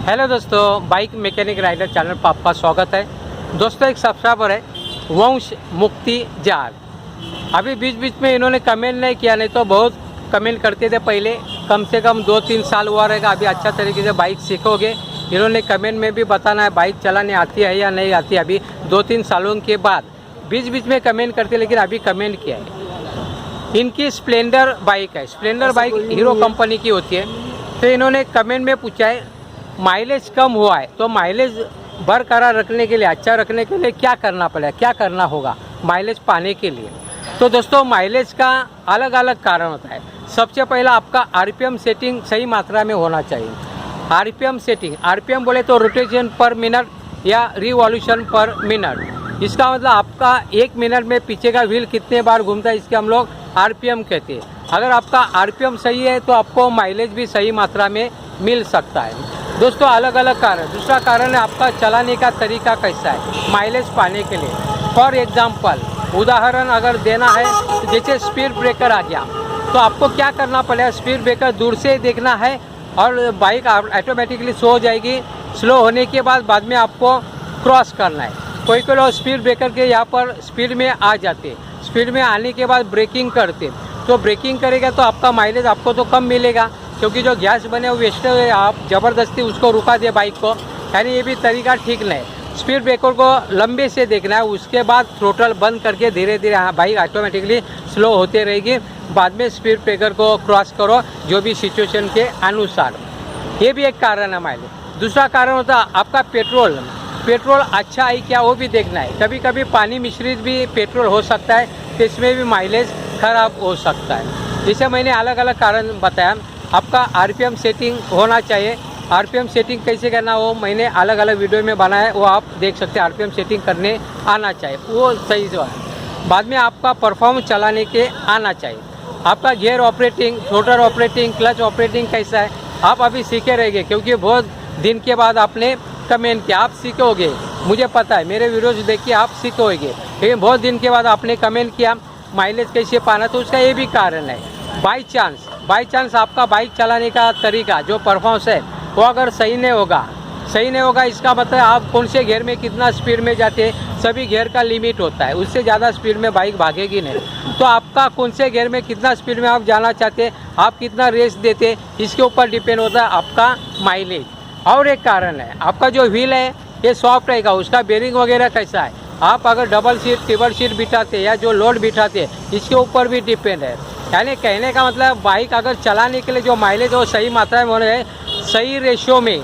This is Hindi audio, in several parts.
हेलो दोस्तों, बाइक मैकेनिक राइडर चैनल पर आपका स्वागत है। दोस्तों, एक सब्सक्राइबर है वंश मुक्ति जार। अभी बीच बीच में इन्होंने कमेंट नहीं किया, नहीं तो बहुत कमेंट करते थे पहले। कम से कम 2-3 साल हुआ रहेगा, अभी अच्छा तरीके से बाइक सीखोगे। इन्होंने कमेंट में भी बताना है बाइक चलाने आती है या नहीं आती। अभी 2-3 सालों के बाद बीच बीच में कमेंट करते, लेकिन अभी कमेंट किया है। इनकी स्प्लेंडर बाइक है। स्प्लेंडर बाइक हीरो कंपनी की होती है। तो इन्होंने कमेंट में पूछा है माइलेज कम हुआ है, तो माइलेज बरकरार रखने के लिए, अच्छा रखने के लिए क्या करना पड़ेगा, क्या करना होगा माइलेज पाने के लिए। तो दोस्तों, माइलेज का अलग अलग कारण होता है। सबसे पहला आपका आरपीएम सेटिंग सही मात्रा में होना चाहिए। आरपीएम सेटिंग, आरपीएम बोले तो रोटेशन पर मिनट या रिवॉल्यूशन पर मिनट। इसका मतलब आपका 1 मिनट में पीछे का व्हील कितने बार घूमता है, इसके हम लोग आरपीएम कहते हैं। अगर आपका आरपीएम सही है तो आपको माइलेज भी सही मात्रा में मिल सकता है। दोस्तों, अलग अलग कारण। दूसरा कारण है आपका चलाने का तरीका कैसा है माइलेज पाने के लिए। फॉर एग्जांपल, उदाहरण अगर देना है तो जैसे स्पीड ब्रेकर आ गया, तो आपको क्या करना पड़ेगा, स्पीड ब्रेकर दूर से देखना है और बाइक ऑटोमेटिकली स्लो हो जाएगी। स्लो होने के बाद में आपको क्रॉस करना है। कोई कोई लोग स्पीड ब्रेकर के यहाँ पर स्पीड में आ जाते, स्पीड में आने के बाद ब्रेकिंग करते, तो ब्रेकिंग करेगा तो आपका माइलेज आपको तो कम मिलेगा, क्योंकि जो गैस बने वो वेस्ट है। आप ज़बरदस्ती उसको रुका दे बाइक को, यानी ये भी तरीका ठीक नहीं। स्पीड ब्रेकर को लंबे से देखना है, उसके बाद थ्रोटल बंद करके धीरे धीरे बाइक ऑटोमेटिकली स्लो होते रहेगी। बाद में स्पीड ब्रेकर को क्रॉस करो, जो भी सिचुएशन के अनुसार। ये भी एक कारण है माइलेज। दूसरा कारण होता है आपका पेट्रोल। पेट्रोल अच्छा है क्या, वो भी देखना है। कभी कभी पानी मिश्रित भी पेट्रोल हो सकता है, तो इसमें भी माइलेज खराब हो सकता है। जैसे मैंने अलग अलग कारण बताया। आपका आरपीएम सेटिंग होना चाहिए। आरपीएम सेटिंग कैसे करना, वो मैंने अलग अलग वीडियो में बनाया है, वो आप देख सकते हैं। आरपीएम सेटिंग करने आना चाहिए, वो सही जो है। बाद में आपका परफॉर्मेंस चलाने के आना चाहिए। आपका gear operating, throttle operating, clutch operating कैसा है, आप अभी सीखे रहेंगे, क्योंकि बहुत दिन के बाद आपने कमेंट किया। आप सीखोगे, मुझे पता है, मेरे वीडियोज़ देखिए आप सीखोगे, लेकिन बहुत दिन के बाद आपने कमेंट किया माइलेज कैसे पाना, तो उसका ये भी कारण है। बाई चांस आपका बाइक चलाने का तरीका, जो परफॉर्मेंस है, वो अगर सही नहीं होगा, इसका मतलब आप कौन से गियर में कितना स्पीड में जाते हैं। सभी गियर का लिमिट होता है, उससे ज़्यादा स्पीड में बाइक भागेगी नहीं। तो आपका कौन से गियर में कितना स्पीड में आप जाना चाहते हैं, आप कितना रेस देते, इसके ऊपर डिपेंड होता है आपका माइलेज। और एक कारण है आपका जो व्हील है ये सॉफ्ट रहेगा, उसका बेरिंग वगैरह कैसा है। आप अगर डबल सीट, ट्रिपल सीट बिठाते या जो लोड बिठाते, इसके ऊपर भी डिपेंड है। यानी कहने का मतलब बाइक अगर चलाने के लिए जो माइलेज हो सही मात्रा में होने, सही रेशियो में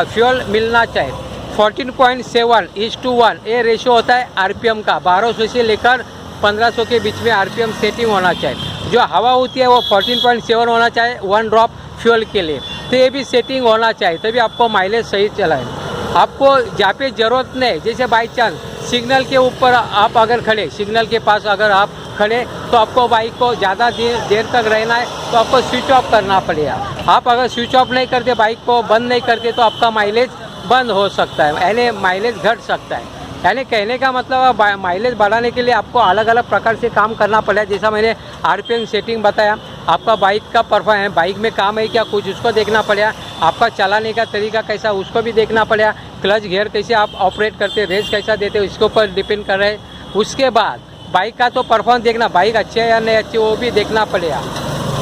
फ्यूल मिलना चाहिए। 14.7:1 ये रेशियो होता है आरपीएम का। 1200 से लेकर 1500 के बीच में आरपीएम सेटिंग होना चाहिए। जो हवा होती है वो 14.7 होना चाहिए 1 ड्रॉप फ्यूल के लिए। तो ये भी सेटिंग होना चाहिए, तभी आपको माइलेज सही चलाए। आपको जहाँ पे ज़रूरत नहीं, जैसे बाई चांस सिग्नल के ऊपर आप अगर खड़े, सिग्नल के पास अगर आप खड़े, तो आपको बाइक को ज़्यादा देर तक रहना है, तो आपको स्विच ऑफ करना पड़ेगा। आप अगर स्विच ऑफ नहीं करते, बाइक को बंद नहीं करते, तो आपका माइलेज बंद हो सकता है, यानी माइलेज घट सकता है। यानी कहने का मतलब माइलेज बढ़ाने के लिए आपको अलग अलग प्रकार से काम करना पड़ेगा। जैसा मैंने आरपीएम सेटिंग बताया, आपका बाइक का परफॉर्मेंस, बाइक में काम है क्या कुछ, उसको देखना पड़ेगा। आपका चलाने का तरीका कैसा, उसको भी देखना पड़ेगा। क्लच गियर कैसे आप ऑपरेट करते, रेस कैसा देते, इसके ऊपर डिपेंड कर रहे हैं। उसके बाद बाइक का तो परफॉर्मेंस देखना, बाइक अच्छी है या नहीं अच्छी, वो भी देखना पड़ेगा।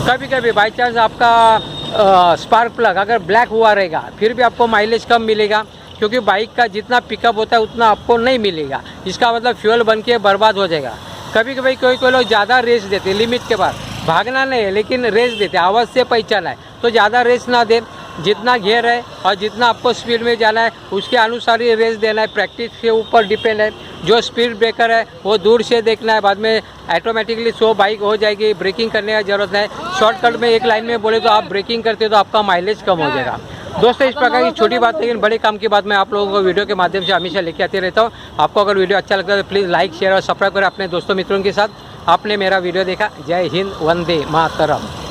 कभी कभी बाई चांस आपका स्पार्क प्लग अगर ब्लैक हुआ रहेगा, फिर भी आपको माइलेज कम मिलेगा, क्योंकि बाइक का जितना पिकअप होता है उतना आपको नहीं मिलेगा। इसका मतलब फ्यूल बन के बर्बाद हो जाएगा। कभी कभी कोई लोग ज़्यादा रेस देते, लिमिट के बाद भागना नहीं है लेकिन रेस देते, आवाज़ से पहचाना है, तो ज़्यादा रेस ना दे। जितना गियर है और जितना आपको स्पीड में जाना है उसके अनुसार ही रेस देना है। प्रैक्टिस के ऊपर डिपेंड है। जो स्पीड ब्रेकर है वो दूर से देखना है, बाद में ऑटोमेटिकली स्लो बाइक हो जाएगी, ब्रेकिंग करने का ज़रूरत नहीं। शॉर्टकट में एक लाइन में बोले तो आप ब्रेकिंग करते तो आपका माइलेज कम हो जाएगा। दोस्तों, इस प्रकार की छोटी बात लेकिन बड़े काम की बात मैं आप लोगों को वीडियो के माध्यम से हमेशा लेके आते रहता हूँ। आपको अगर वीडियो अच्छा लगता है तो प्लीज़ लाइक, शेयर और सब्सक्राइब करें अपने दोस्तों मित्रों के साथ। आपने मेरा वीडियो देखा। जय हिंद, वंदे मातरम।